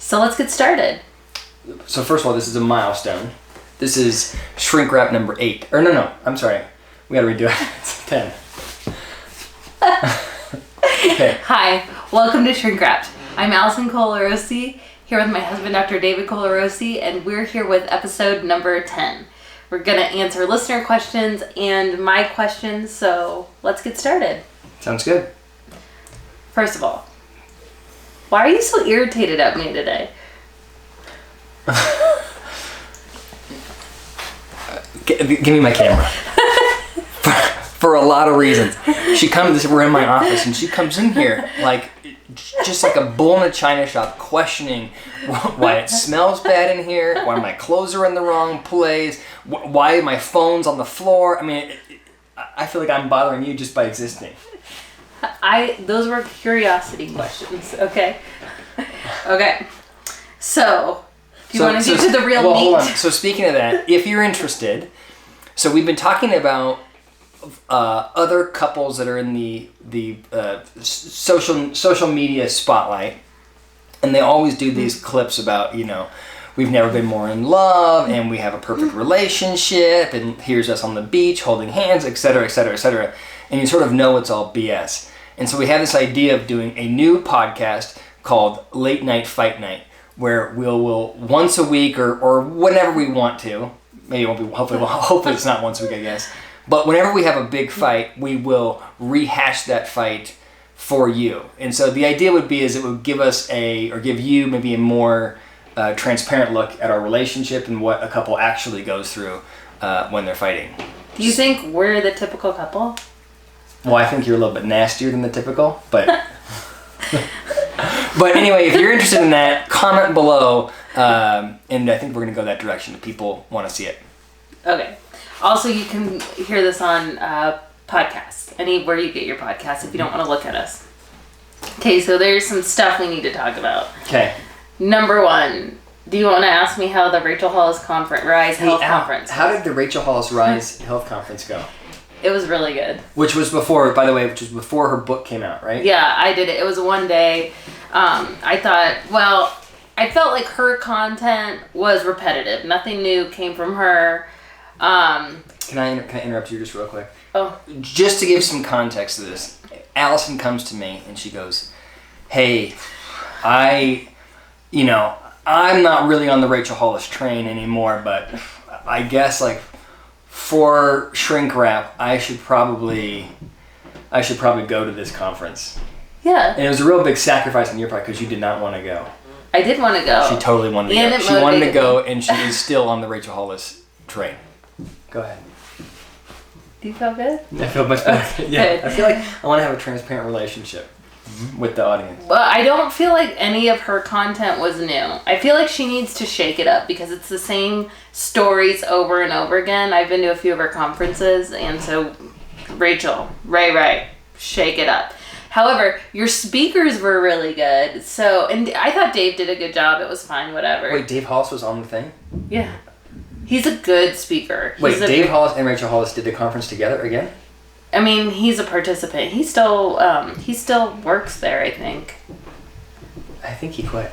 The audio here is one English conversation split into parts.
So let's get started. So first of all, this is a milestone. This is shrink wrap number 8. Or no, I'm sorry. We gotta redo it. It's 10. Okay. Hi, welcome to Shrink Wrapped. I'm Allison Colorosi, here with my husband, Dr. David Colorosi, and we're here with episode number 10. We're gonna answer listener questions and my questions, so let's get started. Sounds good. First of all, why are you so irritated at me today? Give me my camera. For a lot of reasons. We're in my office, and she comes in here just like a bull in a china shop, questioning why it smells bad in here, why my clothes are in the wrong place, why my phone's on the floor. I mean, I feel like I'm bothering you just by existing. Those were curiosity questions, okay? Okay. So, do you want to get to the real meat? Hold on. So speaking of that, if you're interested, so we've been talking about other couples that are in the social media spotlight, and they always do these clips about, we've never been more in love, and we have a perfect relationship, and here's us on the beach holding hands, etc., etc., etc. And you sort of know it's all BS. And so we have this idea of doing a new podcast called Late Night Fight Night, where we'll once a week or whenever we want to, maybe it won't be, hopefully it's not once a week, I guess, but whenever we have a big fight, we will rehash that fight for you. And so the idea would be it would give you maybe a more transparent look at our relationship and what a couple actually goes through when they're fighting. Do you think we're the typical couple? Well, I think you're a little bit nastier than the typical, but but anyway, if you're interested in that, comment below, and I think we're going to go that direction if people want to see it. Okay. Also, you can hear this on podcasts, anywhere you get your podcasts if you don't want to look at us. Okay, so there's some stuff we need to talk about. Okay. Number 1, do you want to ask me how the Rachel Hollis Rise Health Conference? How did the Rachel Hollis Rise Health Conference go? It was really good. Which was before her book came out, right? Yeah, I did it. It was one day. I felt like her content was repetitive. Nothing new came from her. Can I interrupt you just real quick? Oh. Just to give some context to this, Allison comes to me and she goes, "Hey, I'm not really on the Rachel Hollis train anymore, but I guess for shrink wrap, I should probably go to this conference." Yeah. And it was a real big sacrifice on your part because you did not want to go. I did want to go. She totally wanted to go. She wanted to go, and she is still on the Rachel Hollis train. Go ahead. Do you feel good? I feel much better. Okay, Yeah. good. I feel like I want to have a transparent relationship with the audience. Well, I don't feel like any of her content was new. I feel like she needs to shake it up because it's the same stories over and over again. I've been to a few of her conferences, and so Rachel, Ray, shake it up. However, your speakers were really good. And I thought Dave did a good job. It was fine, whatever. Wait, Dave Hollis was on the thing? Yeah. He's a good speaker. Dave Hollis and Rachel Hollis did the conference together again? I mean, he's a participant. He still works there, I think. I think he quit,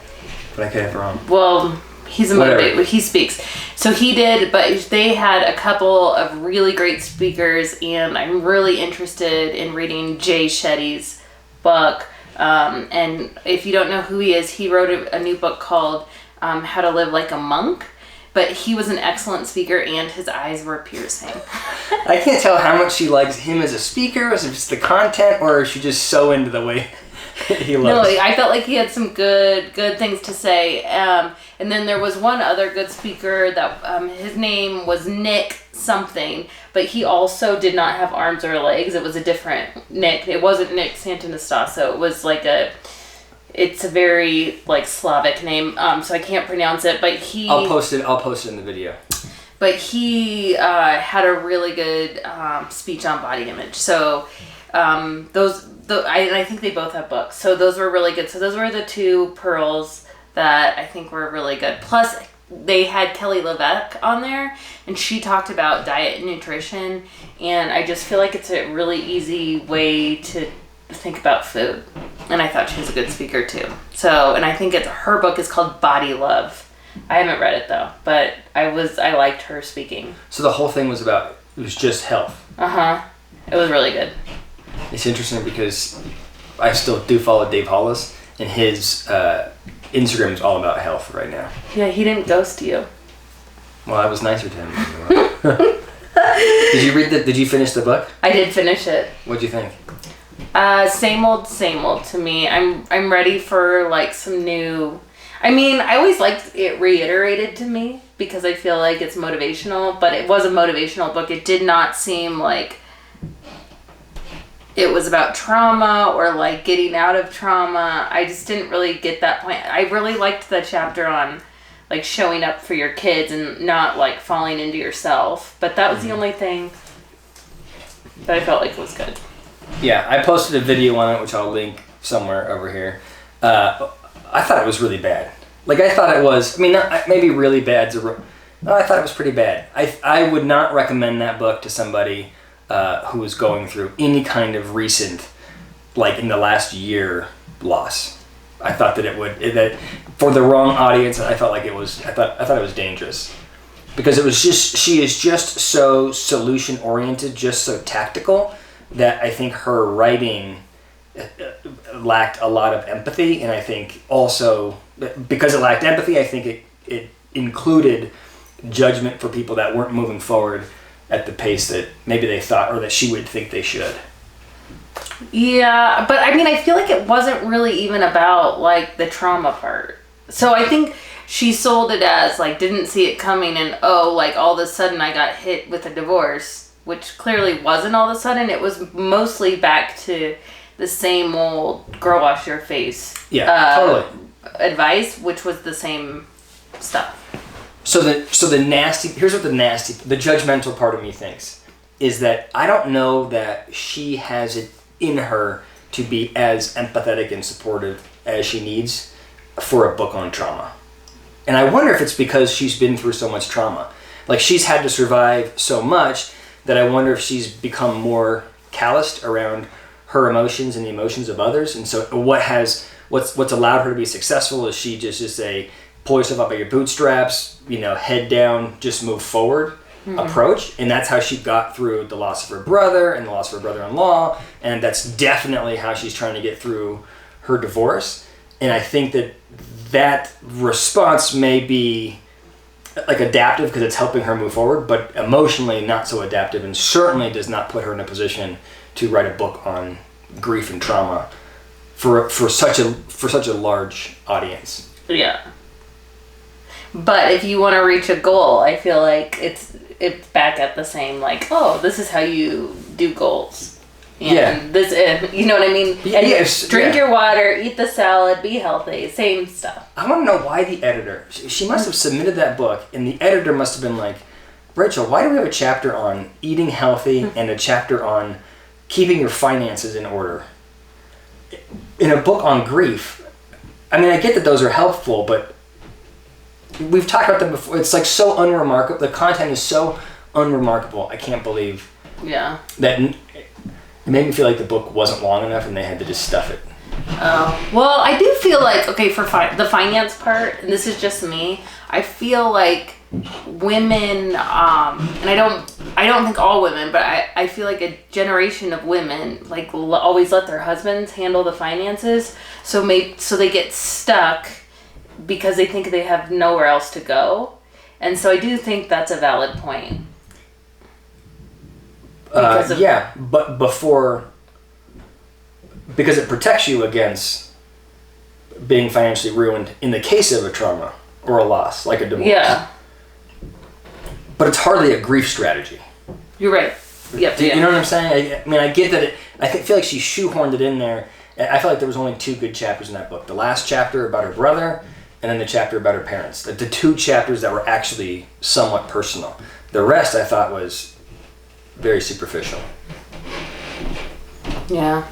but I could have been wrong. Well, he's a motivator. He speaks. So he did, but they had a couple of really great speakers, and I'm really interested in reading Jay Shetty's book. And if you don't know who he is, he wrote a new book called How to Live Like a Monk. But he was an excellent speaker, and his eyes were piercing. I can't tell how much she likes him as a speaker, or is it just the content, or is she just so into the way he loves? No, I felt like he had some good things to say. And then there was one other good speaker that his name was Nick something, but he also did not have arms or legs. It was a different Nick. It wasn't Nick Santonastaso. It was it's a very Slavic name, so I can't pronounce it. But I'll post it in the video. But he had a really good speech on body image. So I think they both have books. So those were really good. So those were the two pearls that I think were really good. Plus, they had Kelly Leveque on there, and she talked about diet and nutrition. And I just feel like it's a really easy way to think about food. And I thought she was a good speaker too. So, and I think her book is called Body Love. I haven't read it though, but I liked her speaking. So the whole thing was just health. It was really good. It's interesting because I still do follow Dave Hollis, and his Instagram is all about health right now. Yeah, he didn't ghost you. Well, I was nicer to him. Did you finish the book? I did finish it. What'd you think? Same old to me. I'm ready for like some new. I mean, I always liked it reiterated to me because I feel like it's motivational, but it was a motivational book. It did not seem like it was about trauma or like getting out of trauma. I just didn't really get that point. I really liked the chapter on like showing up for your kids and not like falling into yourself. But that was the only thing that I felt like was good. Yeah, I posted a video on it, which I'll link somewhere over here. I thought it was really bad. Like, I thought it was, I mean, maybe really bad. I thought it was pretty bad. I would not recommend that book to somebody who was going through any kind of recent, like in the last year, loss. I thought that for the wrong audience, I felt like it was, I thought it was dangerous. Because it was just, she is just so solution oriented, just so tactical, that I think her writing lacked a lot of empathy, and I think also because it lacked empathy, I think it included judgment for people that weren't moving forward at the pace that maybe they thought or that she would think they should. Yeah, but I mean, I feel like it wasn't really even about like the trauma part. So I think she sold it as like didn't see it coming and like all of a sudden I got hit with a divorce, which clearly wasn't all of a sudden. It was mostly back to the same old girl wash your face totally advice, which was the same stuff. So the judgmental part of me thinks is that I don't know that she has it in her to be as empathetic and supportive as she needs for a book on trauma. And I wonder if it's because she's been through so much trauma. Like, she's had to survive so much that I wonder if she's become more calloused around her emotions and the emotions of others. And so what's allowed her to be successful is she just say, pull yourself up by your bootstraps, head down, just move forward approach. And that's how she got through the loss of her brother and the loss of her brother-in-law. And that's definitely how she's trying to get through her divorce. And I think that response may be like adaptive because it's helping her move forward, but emotionally not so adaptive, and certainly does not put her in a position to write a book on grief and trauma for such a large audience. Yeah. But if you want to reach a goal, I feel like it's back at the same, like, this is how you do goals. And you know what I mean? And drink your water, eat the salad, be healthy, same stuff. I want to know why the editor, she must have submitted that book, and the editor must have been like, Rachel, why do we have a chapter on eating healthy and a chapter on keeping your finances in order in a book on grief? I mean, I get that those are helpful, but we've talked about them before. It's like so unremarkable. The content is so unremarkable. I can't believe that it made me feel like the book wasn't long enough and they had to just stuff it. Oh, well, I do feel like, okay, for the finance part, and this is just me, I feel like women, and I don't think all women, but I feel like a generation of women like always let their husbands handle the finances, so they get stuck because they think they have nowhere else to go, and so I do think that's a valid point. But because it protects you against being financially ruined in the case of a trauma or a loss, like a divorce. Yeah. But it's hardly a grief strategy. You're right. Yep. You know what I'm saying? I mean, I get that I feel like she shoehorned it in there. I feel like there was only 2 good chapters in that book. The last chapter about her brother, and then the chapter about her parents. The 2 chapters that were actually somewhat personal. The rest I thought was very superficial. Yeah.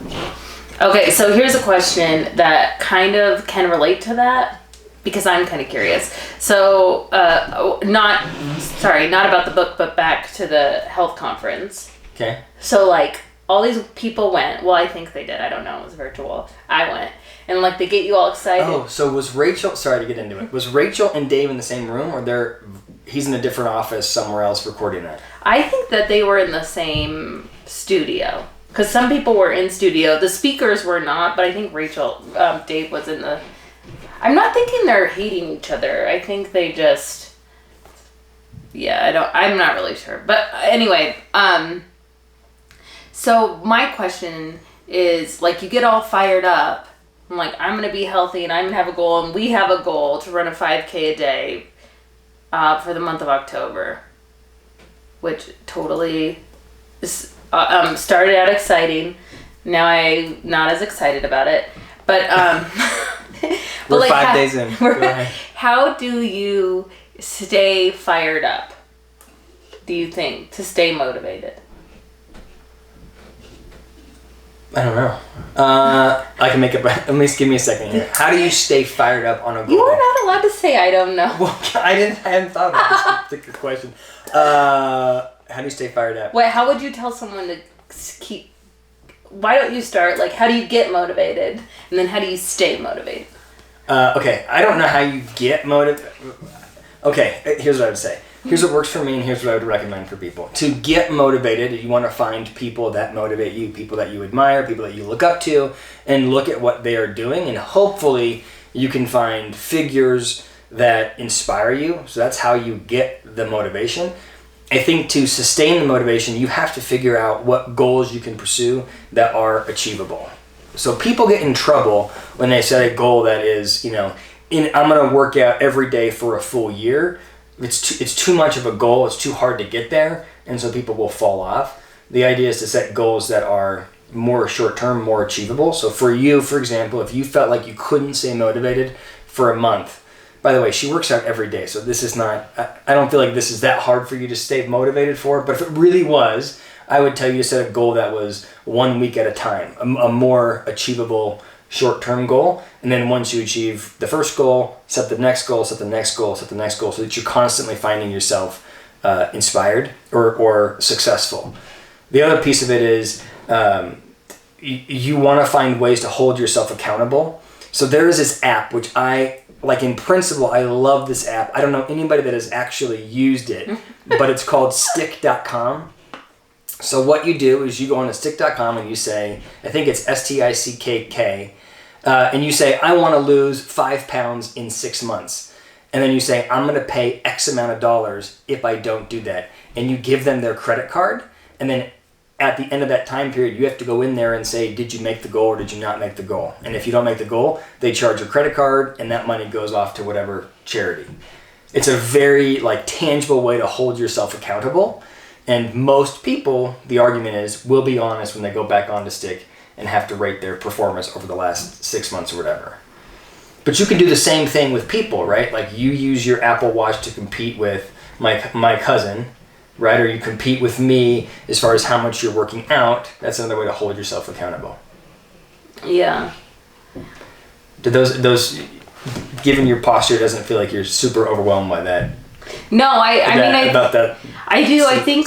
Okay, so here's a question that kind of can relate to that, because I'm kind of curious. So, not about the book, but back to the health conference. Okay. So, like, all these people went. Well, I think they did. I don't know. It was virtual. I went. And like they get you all excited. Oh, so was Rachel, sorry to get into it, was Rachel and Dave in the same room, or he's in a different office somewhere else recording that? I think that they were in the same studio. Because some people were in studio. The speakers were not, but I think Dave was in the... I'm not thinking they're hating each other. I think they just... Yeah, I'm not really sure. But anyway, so my question is, like, you get all fired up. I'm like, I'm going to be healthy and I'm going to have a goal, and we have a goal to run a 5K a day for the month of October, which totally is, started out exciting. Now I'm not as excited about it, but we're like, 5 days in. Go ahead. How do you stay fired up, do you think, to stay motivated? I don't know. I can make it, but at least give me a second here. How do you stay fired up on a goal? You are not allowed to say I don't know. Well, I hadn't thought about this particular question. How do you stay fired up? Wait, how would you tell someone to keep... Why don't you start, like, how do you get motivated? And then how do you stay motivated? Okay, I don't know how you get motivated. Okay, here's what I would say. Here's what works for me, and here's what I would recommend for people. To get motivated, you want to find people that motivate you, people that you admire, people that you look up to, and look at what they are doing, and hopefully you can find figures that inspire you. So that's how you get the motivation. I think to sustain the motivation, you have to figure out what goals you can pursue that are achievable. So people get in trouble when they set a goal that is, I'm going to work out every day for a full year. It's too much of a goal. It's too hard to get there, and so people will fall off. The idea is to set goals that are more short-term, more achievable. So for you, for example, if you felt like you couldn't stay motivated for a month, by the way, she works out every day, so this is not, I don't feel like this is that hard for you to stay motivated for, but if it really was, I would tell you to set a goal that was 1 week at a time, a more achievable short-term goal. And then once you achieve the first goal, set the next goal, set the next goal, set the next goal, so that you're constantly finding yourself inspired or successful. The other piece of it is you want to find ways to hold yourself accountable. So there is this app, which in principle, I love this app. I don't know anybody that has actually used it, but it's called stick.com. So what you do is you go on to stick.com and you say, I think it's STICKK, and you say, I want to lose 5 pounds in 6 months. And then you say, I'm going to pay X amount of dollars if I don't do that. And you give them their credit card. And then at the end of that time period, you have to go in there and say, did you make the goal or did you not make the goal? And if you don't make the goal, they charge your credit card and that money goes off to whatever charity. It's a very tangible way to hold yourself accountable. And most people, the argument is, will be honest when they go back onto Stick and have to rate their performance over the last 6 months or whatever. But you can do the same thing with people, right? Like you use your Apple Watch to compete with my cousin, right? Or you compete with me as far as how much you're working out. That's another way to hold yourself accountable. Yeah. Did those given your posture, doesn't feel like you're super overwhelmed by that? No, about that. I do. I think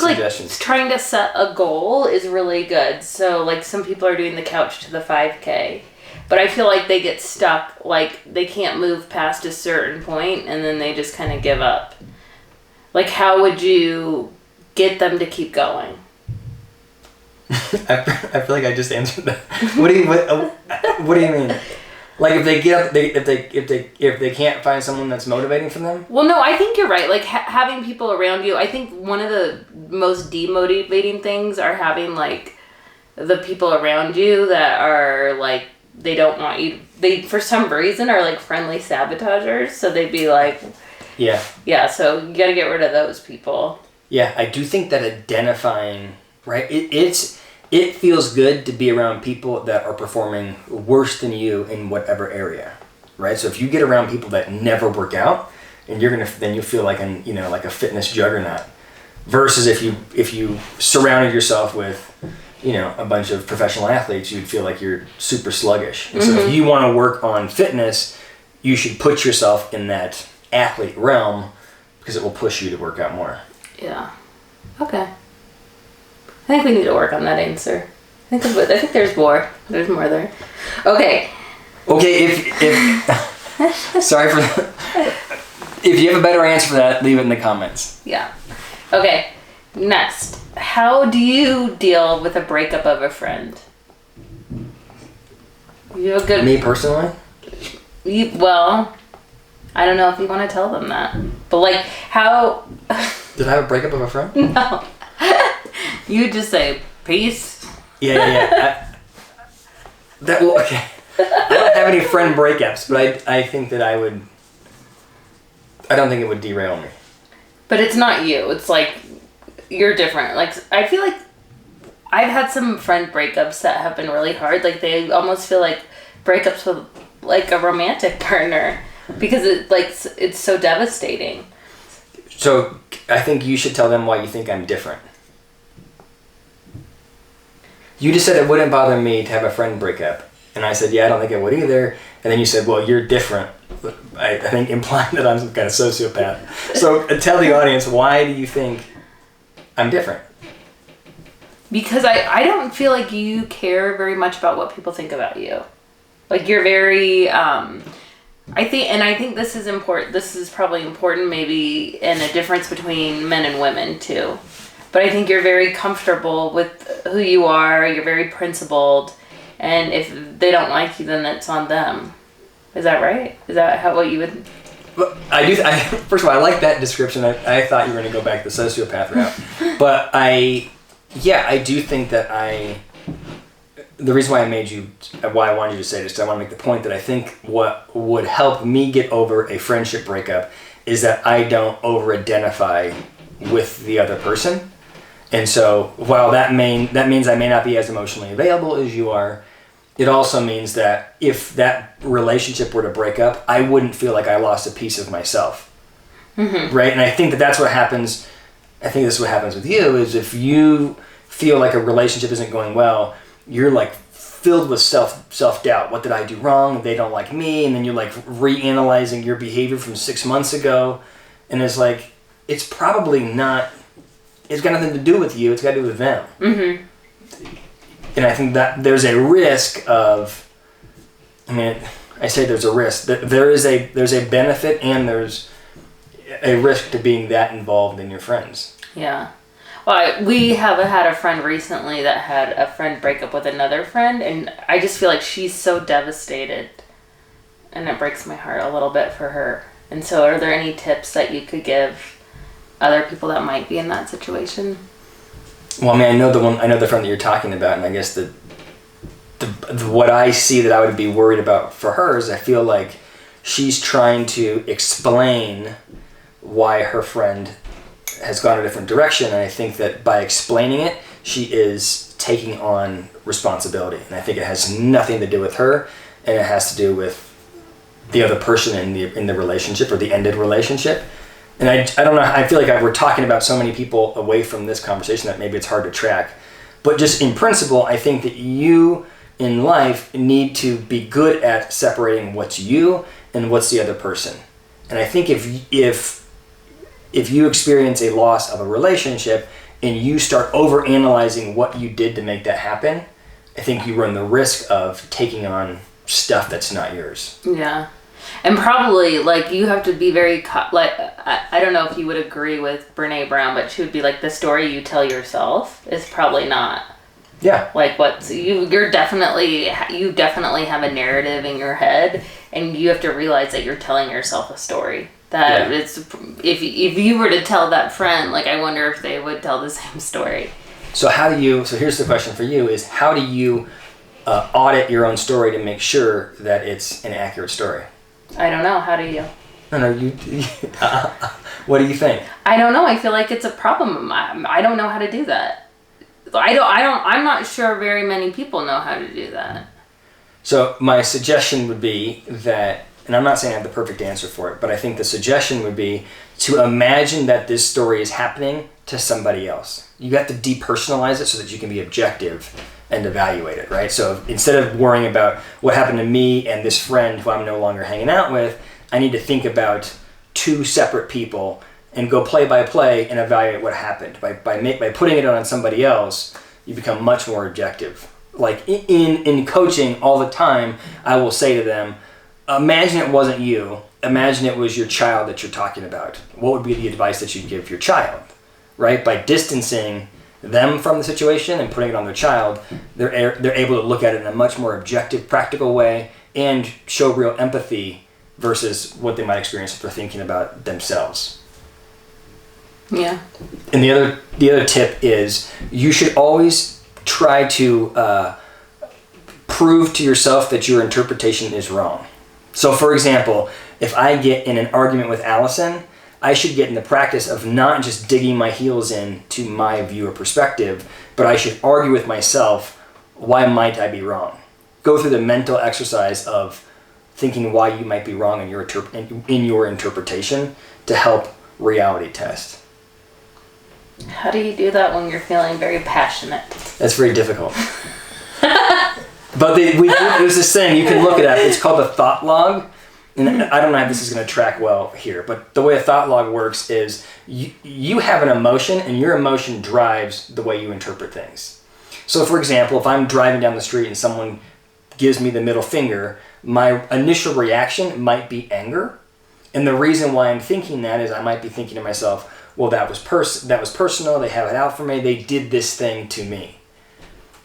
trying to set a goal is really good. So some people are doing the couch to the 5K, but I feel like they get stuck. They can't move past a certain point, and then they just kind of give up. How would you get them to keep going? I feel like I just answered that. What do you mean? If they get up, if they can't find someone that's motivating for them? Well, no, I think you're right. Having people around you, I think one of the most demotivating things are having the people around you that are they don't want you. They for some reason are friendly sabotagers. So they'd be yeah. So you got to get rid of those people. Yeah, I do think that identifying, right? It feels good to be around people that are performing worse than you in whatever area, right? So if you get around people that never work out, and then you feel like a fitness juggernaut, versus if you surrounded yourself with, a bunch of professional athletes, you'd feel like you're super sluggish. And so if you want to work on fitness, you should put yourself in that athlete realm because it will push you to work out more. Yeah. Okay. I think we need to work on that answer. I think there's more. There's more there. Okay. Okay, if sorry for that. If you have a better answer for that, leave it in the comments. Yeah. Okay. Next, how do you deal with a breakup of a friend? You have a good. Me personally? Well, I don't know if you want to tell them that, but like how. Did I have a breakup of a friend? No. You just say peace. Yeah. Okay. I don't have any friend breakups, but I think that I don't think it would derail me. But it's not you. It's like you're different. Like I feel like I've had some friend breakups that have been really hard. Like they almost feel like breakups with like a romantic partner because it's so devastating. So I think you should tell them why you think I'm different. You just said it wouldn't bother me to have a friend breakup. And I said, yeah, I don't think it would either. And then you said, well, you're different. I think implying that I'm some kind of sociopath. So tell the audience, why do you think I'm different? Because I don't feel like you care very much about what people think about you. Like you're very, I think this is important. This is probably important maybe in a difference between men and women too. But I think you're very comfortable with who you are. You're very principled. And if they don't like you, then that's on them. Is that right? Is that what you would... Well, I do. First of all, I like that description. I thought you were going to go back the sociopath route. But I do think that the reason why I wanted you to say this, is I want to make the point that I think what would help me get over a friendship breakup is that I don't over-identify with the other person. And so while that means I may not be as emotionally available as you are, it also means that if that relationship were to break up, I wouldn't feel like I lost a piece of myself. Mm-hmm. Right? And I think that's what happens. I think this is what happens with you is if you feel like a relationship isn't going well, you're like filled with self-doubt. What did I do wrong? They don't like me. And then you're like reanalyzing your behavior from 6 months ago. And it's like, it's probably not... It's got nothing to do with you. It's got to do with them. Mm-hmm. And I think that there's a risk of... I mean, I say there's a risk. There's a benefit and there's a risk to being that involved in your friends. Yeah. Well, we have had a friend recently that had a friend break up with another friend, and I just feel like she's so devastated. And it breaks my heart a little bit for her. And so are there any tips that you could give other people that might be in that situation? Well, I mean, I know the friend that you're talking about, and I guess the what I see that I would be worried about for her is I feel like she's trying to explain why her friend has gone a different direction, and I think that by explaining it, she is taking on responsibility, and I think it has nothing to do with her, and it has to do with the other person in the relationship or the ended relationship. And I don't know, I feel like we're talking about so many people away from this conversation that maybe it's hard to track. But just in principle, I think that you in life need to be good at separating what's you and what's the other person. And I think if you experience a loss of a relationship and you start overanalyzing what you did to make that happen, I think you run the risk of taking on stuff that's not yours. Yeah. And probably, like, you have to be very, I don't know if you would agree with Brene Brown, but she would be like, the story you tell yourself is probably not. Yeah. Like, you definitely have a narrative in your head, and you have to realize that you're telling yourself a story. That it's, if you were to tell that friend, like, I wonder if they would tell the same story. So here's the question for you is, how do you audit your own story to make sure that it's an accurate story? I don't know. How do you? No, what do you think? I don't know. I feel like it's a problem. I don't know how to do that. I'm not sure very many people know how to do that. So my suggestion would be that, and I'm not saying I have the perfect answer for it, but I think the suggestion would be to imagine that this story is happening to somebody else. You have to depersonalize it so that you can be objective and evaluate it, right? So instead of worrying about what happened to me and this friend who I'm no longer hanging out with, I need to think about two separate people and go play by play and evaluate what happened. By putting it on somebody else, you become much more objective. Like in coaching all the time, I will say to them, imagine it wasn't you. Imagine it was your child that you're talking about. What would be the advice that you'd give your child, right? By distancing them from the situation and putting it on their child, they're able to look at it in a much more objective, practical way and show real empathy versus what they might experience if they're thinking about themselves. Yeah. And the other tip is you should always try to prove to yourself that your interpretation is wrong. So, for example, if I get in an argument with Allison, I should get in the practice of not just digging my heels in to my view or perspective, but I should argue with myself, why might I be wrong? Go through the mental exercise of thinking why you might be wrong in your interpretation to help reality test. How do you do that when you're feeling very passionate? That's very difficult. But there's this thing, you can look it up, it's called a thought log. And I don't know how this is going to track well here, but the way a thought log works is you have an emotion, and your emotion drives the way you interpret things. So, for example, if I'm driving down the street and someone gives me the middle finger, my initial reaction might be anger. And the reason why I'm thinking that is I might be thinking to myself, well, that was personal, they have it out for me, they did this thing to me.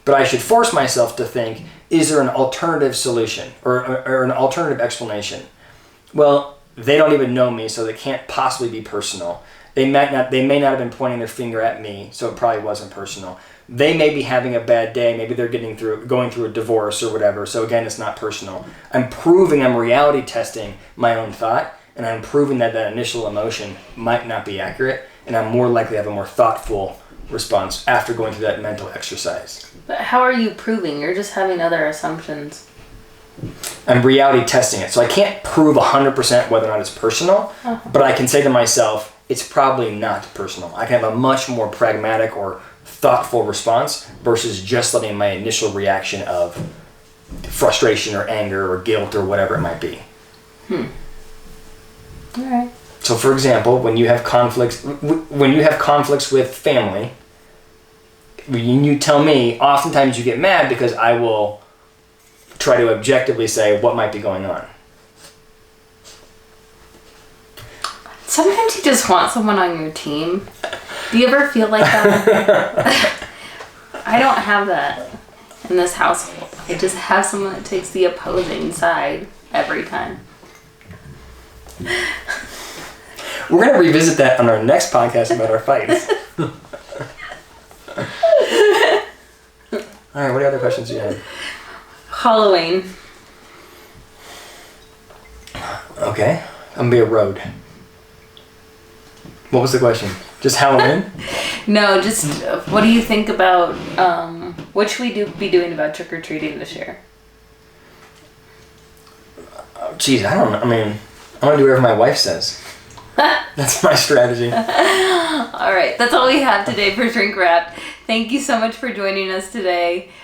But I should force myself to think, is there an alternative solution or an alternative explanation? Well, they don't even know me, so they can't possibly be personal. They may not have been pointing their finger at me, so it probably wasn't personal. They may be having a bad day, maybe they're going through a divorce or whatever, so again, it's not personal. I'm reality testing my own thought, and I'm proving that initial emotion might not be accurate, and I'm more likely to have a more thoughtful response after going through that mental exercise. But how are you proving? You're just having other assumptions. I'm reality testing it. So I can't prove 100% whether or not it's personal, but I can say to myself, it's probably not personal. I can have a much more pragmatic or thoughtful response versus just letting my initial reaction of frustration or anger or guilt or whatever it might be. All right. So, for example, when you have conflicts with family, when you tell me, oftentimes you get mad because I will try to objectively say what might be going on. Sometimes you just want someone on your team. Do you ever feel like that? I don't have that in this household. I just have someone that takes the opposing side every time. We're going to revisit that on our next podcast about our fights. All right, what other questions do you have? Halloween. Okay, I'm going to be a road. What was the question? Just Halloween? No, just what do you think about, what should we be doing about trick-or-treating this year? Geez, I don't know. I mean, I want to do whatever my wife says. That's my strategy. All right, that's all we have today for Shrink Wrapped. Thank you so much for joining us today.